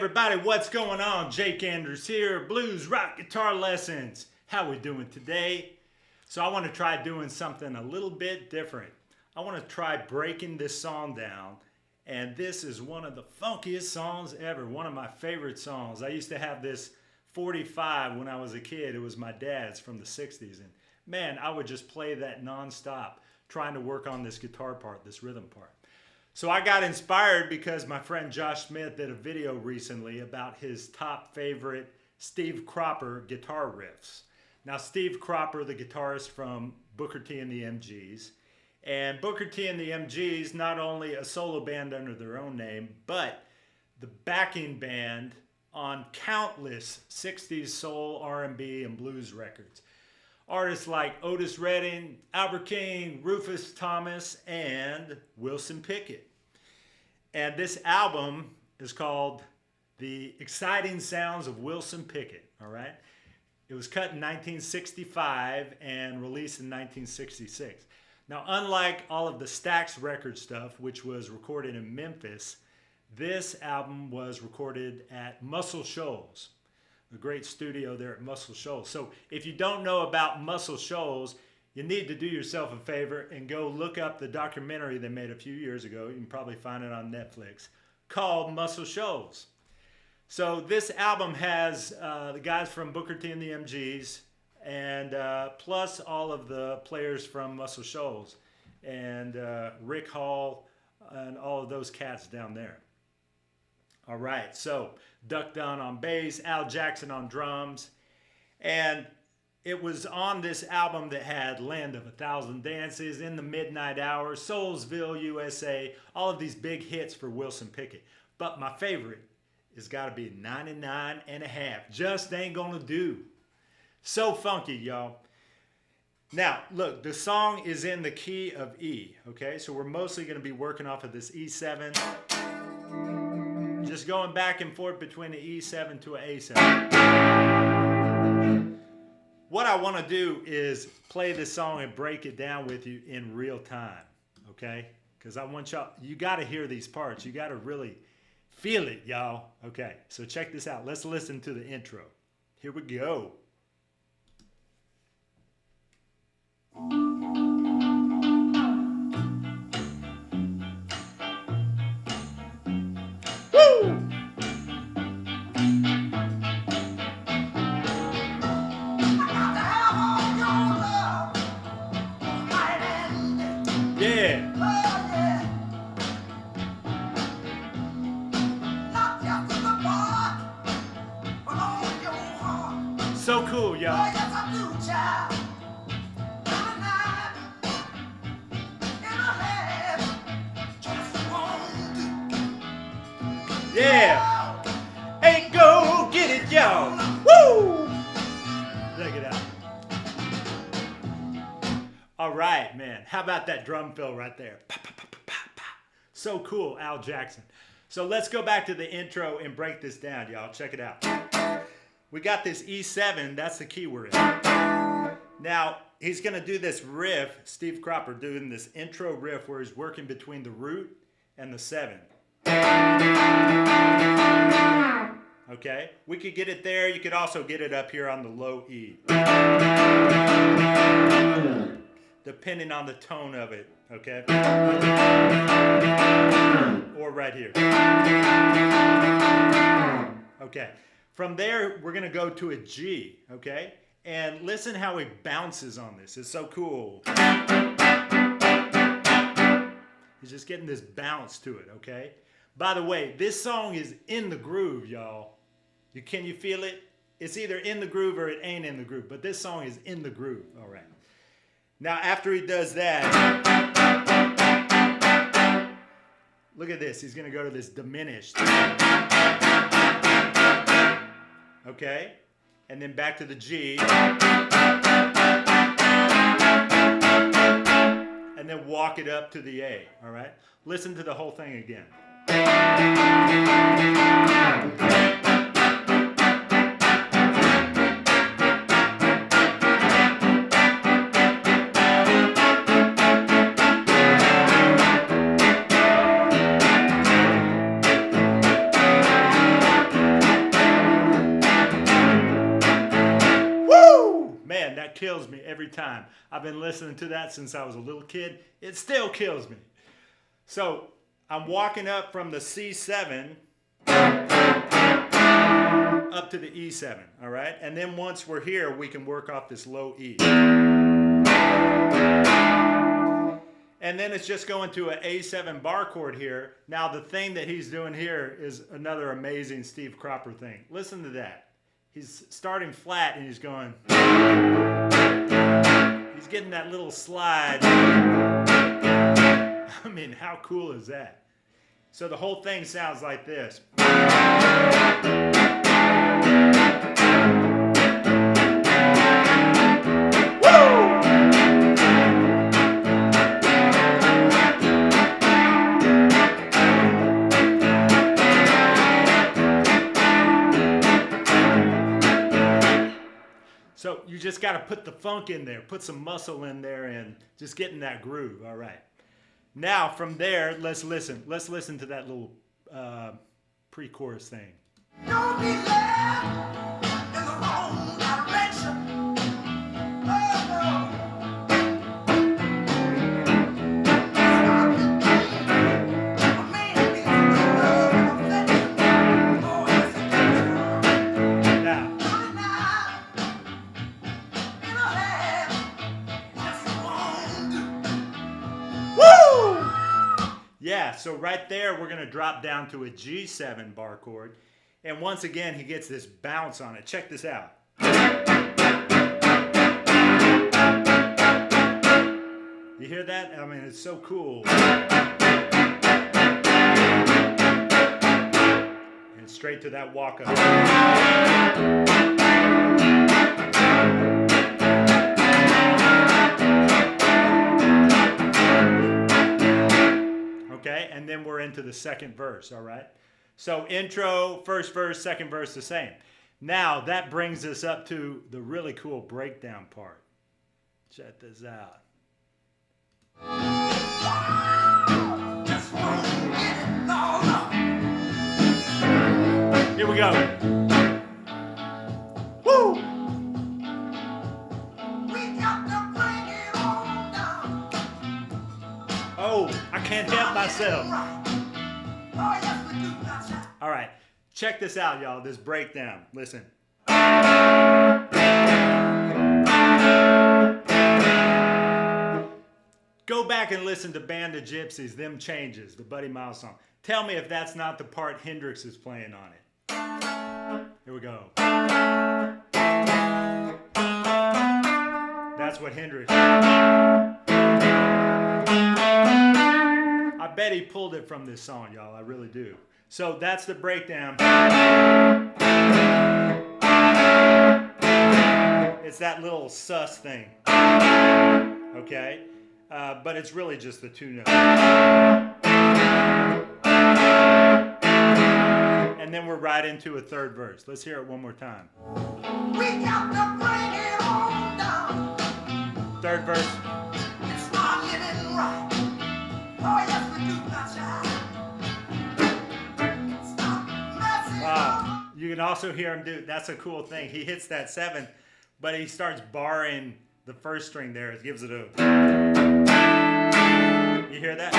everybody, what's going on? Jake Anders here, Blues Rock Guitar Lessons. How we doing today? So I want to try doing something a little bit different. I want to try breaking this song down, and this is one of the funkiest songs ever, one of my favorite songs. I used to have this 45 when I was a kid. It was my dad's from the 60s, and man, I would just play that non-stop trying to work on this guitar part, this rhythm part. So I got inspired because my friend Josh Smith did a video recently about his top favorite Steve Cropper guitar riffs. Now Steve Cropper, the guitarist from Booker T and the MGs, and Booker T and the MGs, not only a solo band under their own name, but the backing band on countless 60s soul, R&B, and blues records. Artists like Otis Redding, Albert King, Rufus Thomas, and Wilson Pickett. And this album is called The Exciting Sounds of Wilson Pickett, all right? It was cut in 1965 and released in 1966. Now, unlike all of the Stax record stuff, which was recorded in Memphis, this album was recorded at Muscle Shoals, a great studio there at Muscle Shoals. So if you don't know about Muscle Shoals, you need to do yourself a favor and go look up the documentary they made a few years ago. You can probably find it on Netflix, called Muscle Shoals. So this album has the guys from Booker T and the MGs, and plus all of the players from Muscle Shoals, and Rick Hall, and all of those cats down there. All right, so Duck Dunn on bass, Al Jackson on drums, and it was on this album that had Land of a Thousand Dances, In the Midnight Hour, Soulsville, USA, all of these big hits for Wilson Pickett. But my favorite has got to be 99 and a Half. Just Ain't Gonna Do. So funky, y'all. Now, look, the song is in the key of E, okay? So we're mostly going to be working off of this E7. Just going back and forth between the E7 to an A7. What I want to do is play this song and break it down with you in real time, okay? Because I want y'all, you got to hear these parts. You got to really feel it, y'all. Okay, so check this out. Let's listen to the intro. Here we go. Yeah. So cool, y'all. Yeah. Hey, go get it, y'all. Woo! Check it out. All right, man. How about that drum fill right there? Pa, pa, pa, pa, pa, pa. So cool, Al Jackson. So let's go back to the intro and break this down, y'all. Check it out. We got this E7. That's the key we're in. Now, he's going to do this riff, Steve Cropper doing this intro riff where he's working between the root and the 7. Okay? We could get it there. You could also get it up here on the low E, depending on the tone of it, okay? Or right here. Okay. From there, we're going to go to a G, okay? And listen how he bounces on this. It's so cool. He's just getting this bounce to it, okay? By the way, this song is in the groove, y'all. Can you feel it? It's either in the groove or it ain't in the groove, but this song is in the groove, all right? Now, after he does that, look at this. He's going to go to this diminished. Okay? And then back to the G. And then walk it up to the A, all right? Listen to the whole thing again. that kills me every time. I've been listening to that since I was a little kid. It still kills me. So I'm walking up from the C7 up to the E7, all right? And then once we're here, we can work off this low E. And then it's just going to an A7 bar chord here. Now the thing that he's doing here is another amazing Steve Cropper thing. Listen to that. He's starting flat and he's going. He's getting that little slide. I mean, how cool is that? So the whole thing sounds like this. So you just got to put the funk in there, put some muscle in there and just get in that groove. All right. Now from there, let's listen. Let's listen to that little pre-chorus thing. Don't be led in the wrong direction. Oh, no. Yeah, so right there, we're going to drop down to a G7 bar chord. And once again, he gets this bounce on it. Check this out. You hear that? I mean, it's so cool. And straight to that walk up. Okay, and then we're into the second verse, all right? So intro, first verse, second verse, the same. Now that brings us up to the really cool breakdown part. Check this out. Here we go. Woo! Oh, I can't help myself. All right, check this out, y'all, this breakdown. Listen. Go back and listen to Band of Gypsies, Them Changes, the Buddy Miles song. Tell me if that's not the part Hendrix is playing on it. Here we go. That's what Hendrix. I bet he pulled it from this song, y'all. I really do. So that's the breakdown. It's that little sus thing. Okay? But it's really just the two notes. And then we're right into a third verse. Let's hear it one more time. We got to bring it on down. Third verse. It's not living right. Oh, yes, we do, stop messing. You can also hear him do, that's a cool thing. He hits that 7, but he starts barring the first string there. It gives it a... You hear that?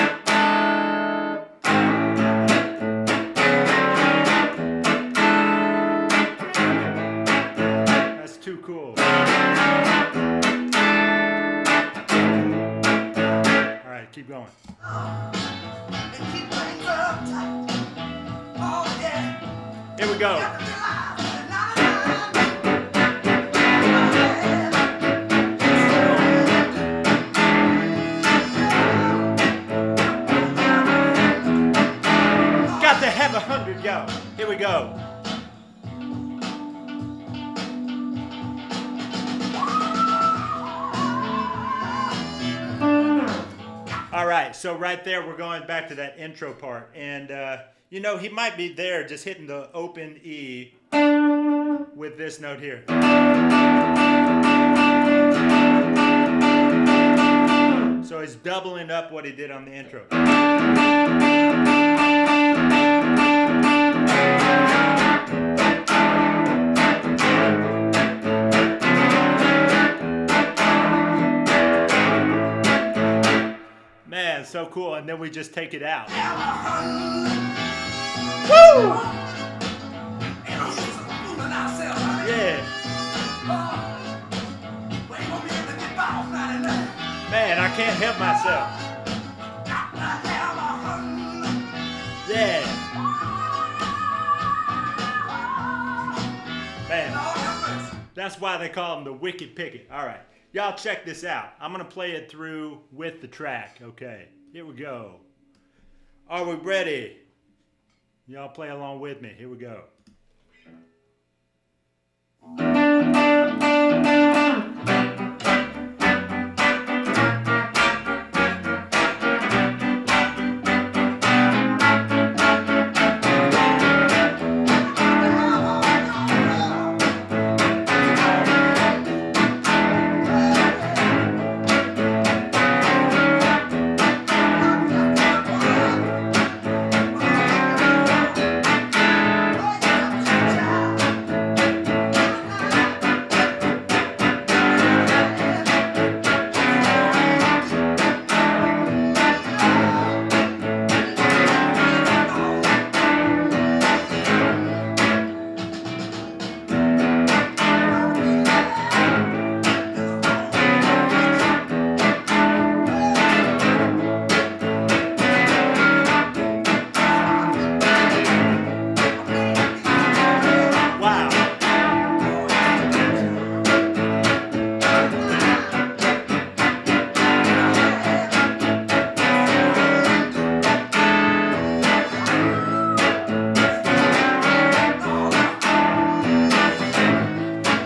That's too cool. All right, keep going. Here we go. Got to have 100, yo. Here we go. All right, so right there, we're going back to that intro part. And, you know, he might be there just hitting the open E with this note here. So he's doubling up what he did on the intro. so cool. And then we just take it out. Woo! Yeah. Man, I can't help myself. Yeah. Man, that's why they call him the Wicked Pickett. All right, y'all check this out. I'm gonna play it through with the track. Okay, here we go. Are we ready? Y'all play along with me. Here we go.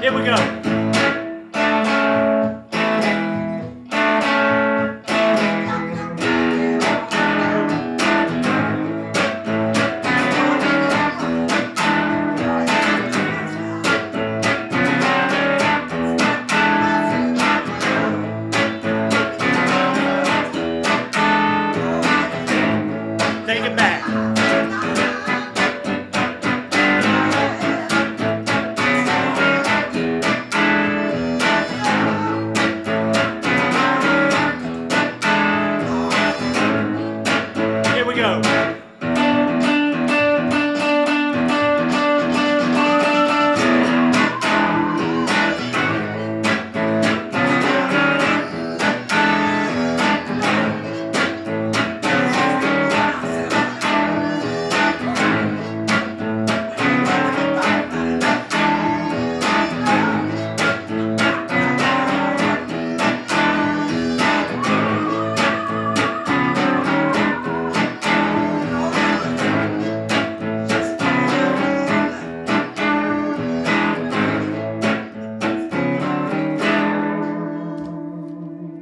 Here we go. Take it back. Here we go.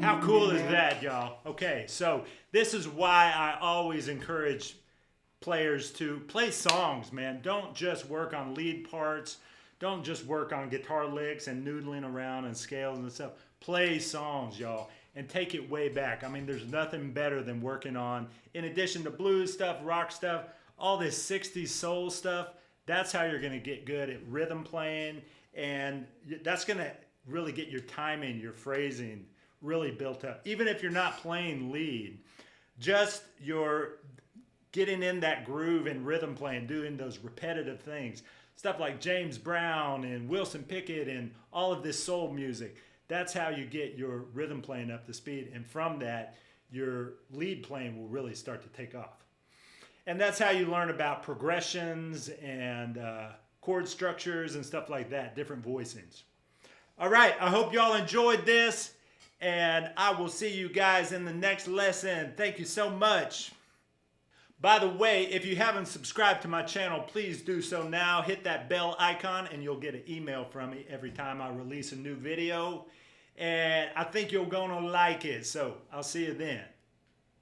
How cool is that, y'all? Okay, so this is why I always encourage players to play songs, man. Don't just work on lead parts. Don't just work on guitar licks and noodling around and scales and stuff. Play songs, y'all, and take it way back. I mean, there's nothing better than working on, in addition to blues stuff, rock stuff, all this 60s soul stuff. That's how you're going to get good at rhythm playing, and that's going to really get your timing, your phrasing really built up. Even if you're not playing lead, just your getting in that groove and rhythm playing, doing those repetitive things, stuff like James Brown and Wilson Pickett and all of this soul music. That's how you get your rhythm playing up to speed, and from that, your lead playing will really start to take off. And that's how you learn about progressions and chord structures and stuff like that, different voicings. All right, I hope y'all enjoyed this, and I will see you guys in the next lesson. Thank you so much. By the way, if you haven't subscribed to my channel, please do so now. Hit that bell icon and you'll get an email from me every time I release a new video. And I think you're gonna like it, so I'll see you then.